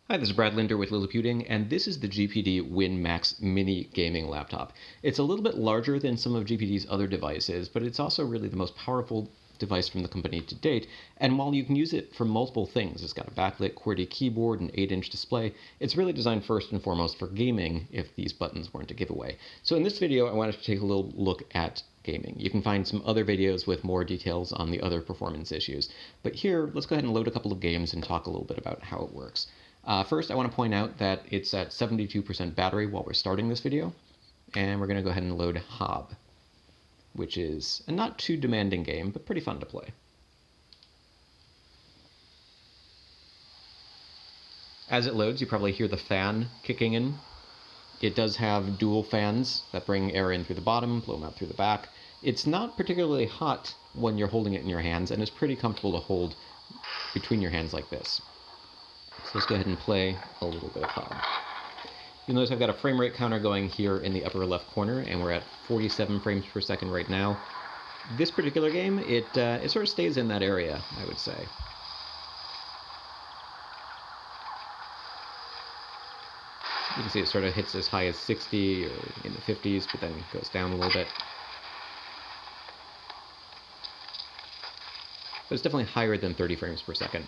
Hi, this is Brad Linder with Liliputing, and this is the GPD Win Max mini gaming laptop. It's a little bit larger than some of GPD's other devices, but it's also really the most powerful device from the company to date. And while you can use it for multiple things, it's got a backlit QWERTY keyboard and 8-inch display, it's really designed first and foremost for gaming if these buttons weren't a giveaway. So in this video, I wanted to take a little look at gaming. You can find some other videos with more details on the other performance issues. But here, let's go ahead and load a couple of games and talk a little bit about how it works. First, I want to point out that it's at 72% battery while we're starting this video, and we're going to go ahead and load Hob, which is a not too demanding game, but pretty fun to play. As it loads, you probably hear the fan kicking in. It does have dual fans that bring air in through the bottom, blow them out through the back. It's not particularly hot when you're holding it in your hands, and it's pretty comfortable to hold between your hands like this. So let's go ahead and play a little bit of Hob. You'll notice I've got a frame rate counter going here in the upper left corner, and we're at 47 frames per second right now. This particular game, it sort of stays in that area, I would say. You can see it sort of hits as high as 60 or in the 50s, but then goes down a little bit. But it's definitely higher than 30 frames per second.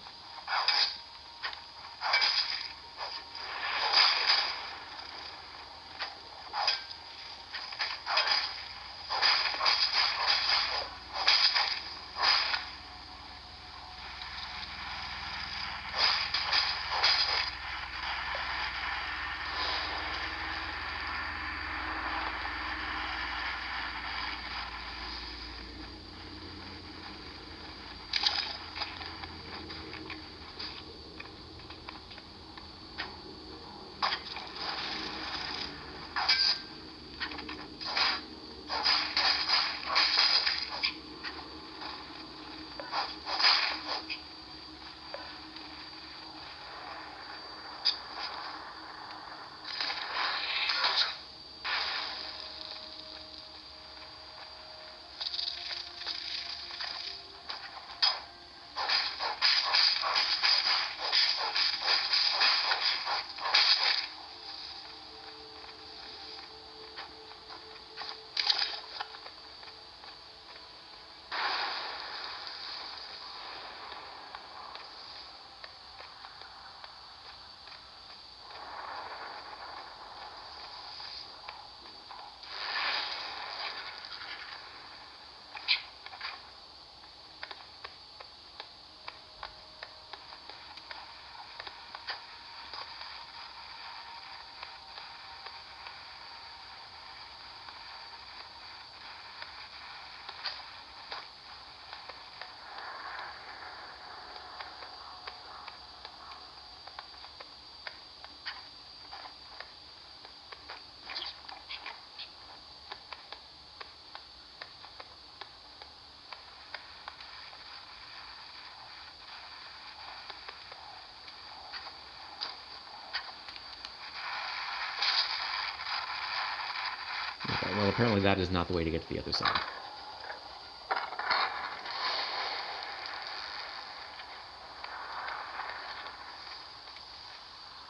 Okay, well, apparently that is not the way to get to the other side.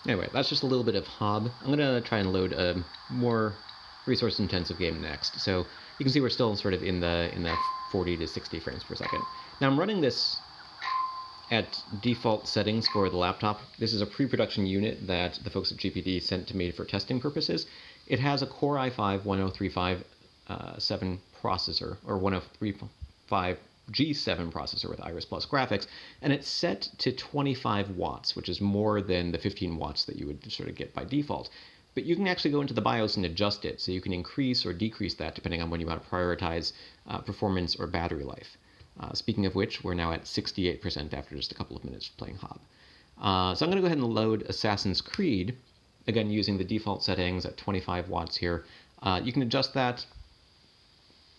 Anyway, that's just a little bit of Hob. I'm going to try and load a more resource-intensive game next. So you can see we're still sort of in the 40 to 60 frames per second. Now I'm running this at default settings for the laptop. This is a pre-production unit that the folks at GPD sent to me for testing purposes. It has a Core i5 10357 processor, or 103.5 G7 processor with Iris Plus graphics, and it's set to 25 watts, which is more than the 15 watts that you would sort of get by default. But you can actually go into the BIOS and adjust it, so you can increase or decrease that depending on when you want to prioritize performance or battery life. Speaking of which, we're now at 68% after just a couple of minutes of playing Hob. So I'm going to go ahead and load Assassin's Creed, again using the default settings at 25 watts here. You can adjust that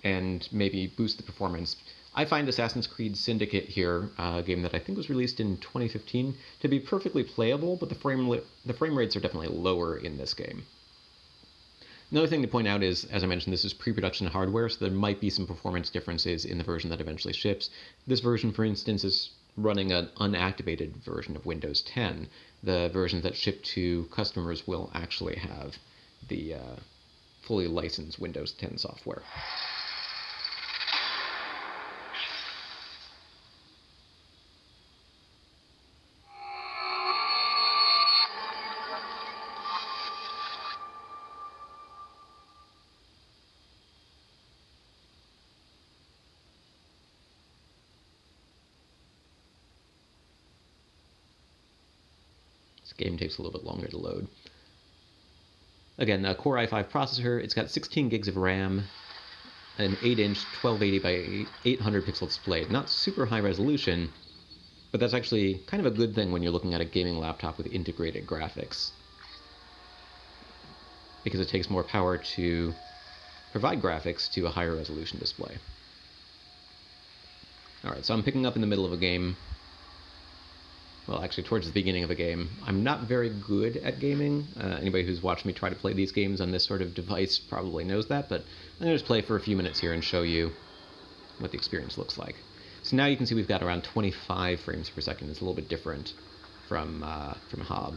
and maybe boost the performance. I find Assassin's Creed Syndicate here, a game that I think was released in 2015, to be perfectly playable, but the frame rates are definitely lower in this game. Another thing to point out is, as I mentioned, this is pre-production hardware, so there might be some performance differences in the version that eventually ships. This version, for instance, is running an unactivated version of Windows 10. The versions that ship to customers will actually have the fully licensed Windows 10 software. This game takes a little bit longer to load. Again, a Core i5 processor. It's got 16 gigs of RAM, an 8-inch 1280 by 800 pixel display. Not super high resolution, but that's actually kind of a good thing when you're looking at a gaming laptop with integrated graphics, because it takes more power to provide graphics to a higher resolution display. Alright, so I'm picking up in the middle of a game. Well, actually, towards the beginning of a game. I'm not very good at gaming. Anybody who's watched me try to play these games on this sort of device probably knows that, but I'm going to just play for a few minutes here and show you what the experience looks like. So now you can see we've got around 25 frames per second. It's a little bit different from Hob.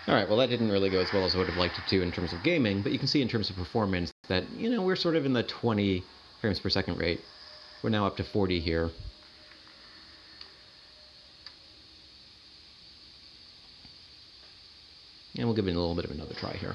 Alright, well that didn't really go as well as I would have liked it to in terms of gaming, but you can see in terms of performance that, you know, we're sort of in the 20 frames per second rate. We're now up to 40 here. And we'll give it a little bit of another try here.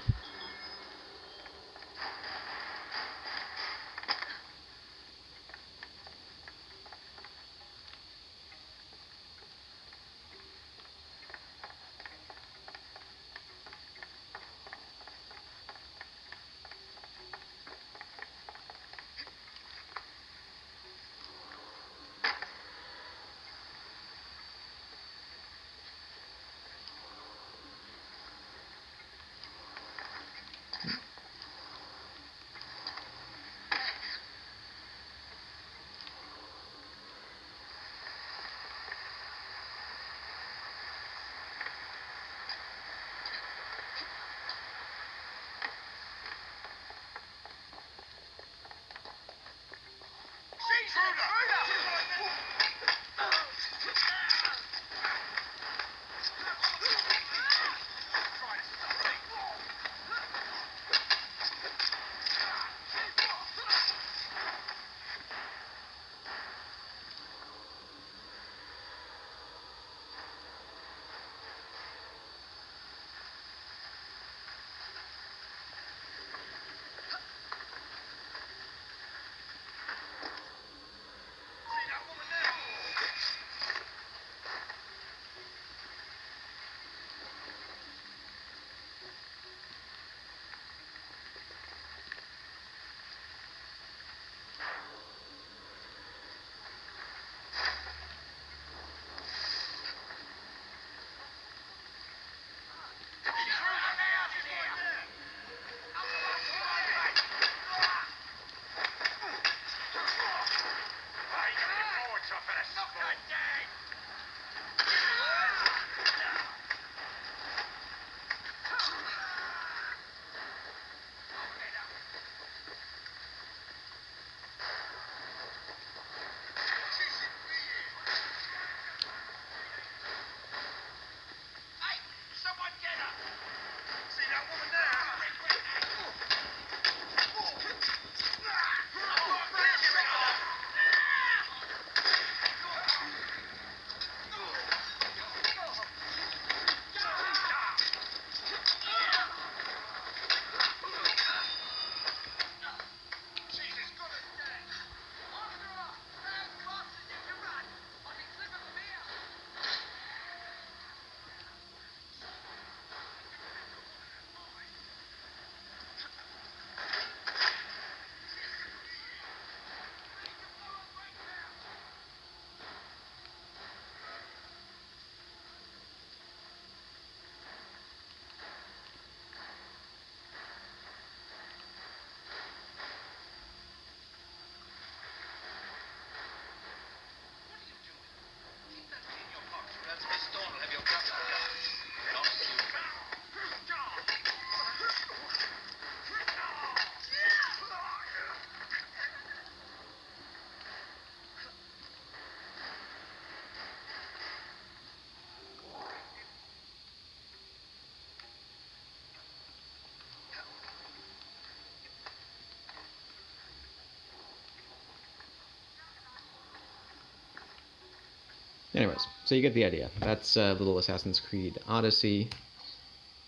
Anyways, so you get the idea. That's little Assassin's Creed Odyssey,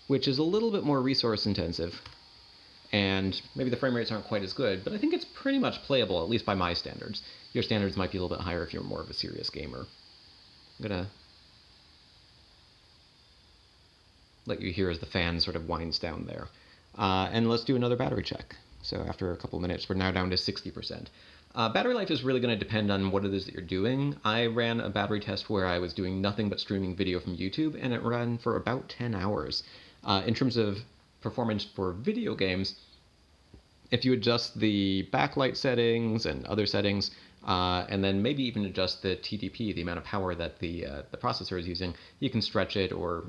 which is a little bit more resource intensive, and maybe the frame rates aren't quite as good, but I think it's pretty much playable, at least by my standards. Your standards might be a little bit higher if you're more of a serious gamer. I'm gonna let you hear as the fan sort of winds down there. And let's do another battery check. So after a couple minutes, we're now down to 60%. Battery life is really going to depend on what it is that you're doing. I ran a battery test where I was doing nothing but streaming video from YouTube, and it ran for about 10 hours. In terms of performance for video games, if you adjust the backlight settings and other settings, and then maybe even adjust the TDP, the amount of power that the processor is using, you can stretch it or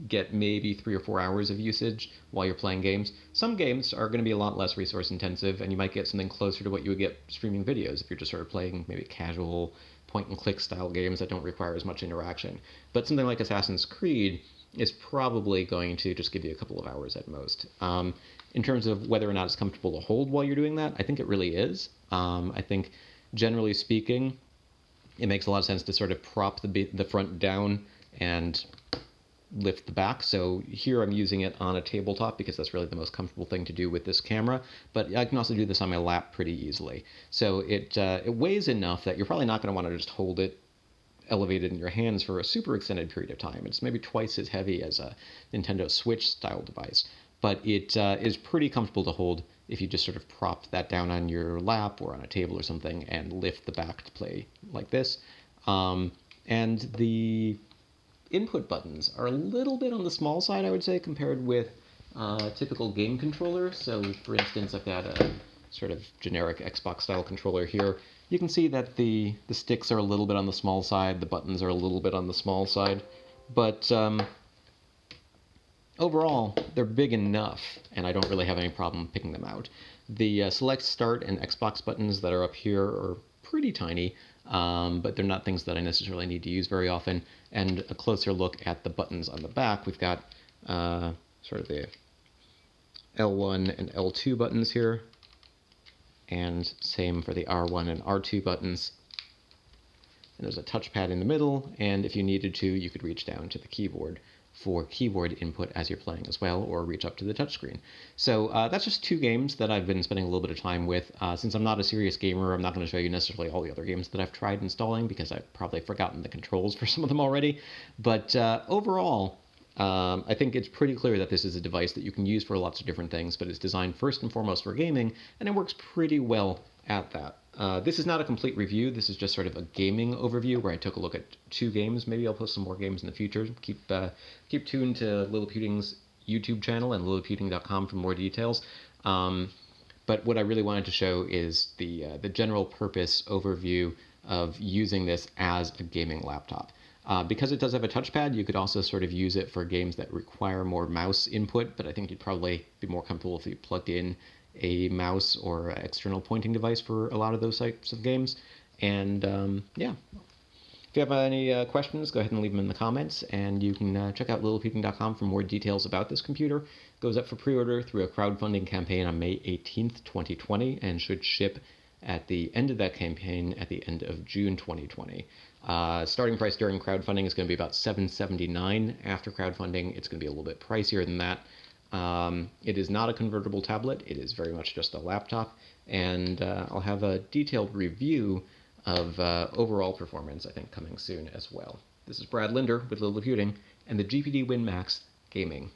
get maybe 3 or 4 hours of usage while you're playing games. Some games are going to be a lot less resource intensive, and you might get something closer to what you would get streaming videos if you're just sort of playing maybe casual point and click style games that don't require as much interaction. But something like Assassin's Creed is probably going to just give you a couple of hours at most. In terms of whether or not it's comfortable to hold while you're doing that, I think it really is. I think generally speaking, it makes a lot of sense to sort of prop the front down and lift the back. So here I'm using it on a tabletop because that's really the most comfortable thing to do with this camera, but I can also do this on my lap pretty easily. So it weighs enough that you're probably not going to want to just hold it elevated in your hands for a super extended period of time. It's maybe twice as heavy as a Nintendo Switch style device, but it is pretty comfortable to hold if you just sort of prop that down on your lap or on a table or something and lift the back to play like this. And the input buttons are a little bit on the small side, I would say, compared with typical game controllers. So, for instance, I've got a sort of generic Xbox-style controller here. You can see that the sticks are a little bit on the small side, the buttons are a little bit on the small side, but overall, they're big enough, and I don't really have any problem picking them out. The select, start, and Xbox buttons that are up here are pretty tiny, but they're not things that I necessarily need to use very often. And a closer look at the buttons on the back, we've got sort of the L1 and L2 buttons here, and same for the R1 and R2 buttons. And there's a touchpad in the middle, and if you needed to, you could reach down to the keyboard for keyboard input as you're playing as well, or reach up to the touchscreen. So that's just 2 games that I've been spending a little bit of time with. Since I'm not a serious gamer, I'm not going to show you necessarily all the other games that I've tried installing, because I've probably forgotten the controls for some of them already. But overall, I think it's pretty clear that this is a device that you can use for lots of different things, but it's designed first and foremost for gaming, and it works pretty well at that. This is not a complete review. This is just sort of a gaming overview where I took a look at 2 games. Maybe I'll post some more games in the future. Keep tuned to Liliputing's YouTube channel and liliputing.com for more details. But what I really wanted to show is the general purpose overview of using this as a gaming laptop. Because it does have a touchpad, you could also sort of use it for games that require more mouse input, but I think you'd probably be more comfortable if you plugged in a mouse or external pointing device for a lot of those types of games. And yeah, if you have any questions, go ahead and leave them in the comments, and you can check out liliputing.com for more details about this computer. It goes up for pre-order through a crowdfunding campaign on May 18th, 2020, and should ship at the end of that campaign at the end of June 2020. Starting price during crowdfunding is going to be about $779. After crowdfunding, it's going to be a little bit pricier than that. It is not a convertible tablet. It is very much just a laptop, and I'll have a detailed review of overall performance, I think, coming soon as well. This is Brad Linder with Liliputing and the GPD Win Max Gaming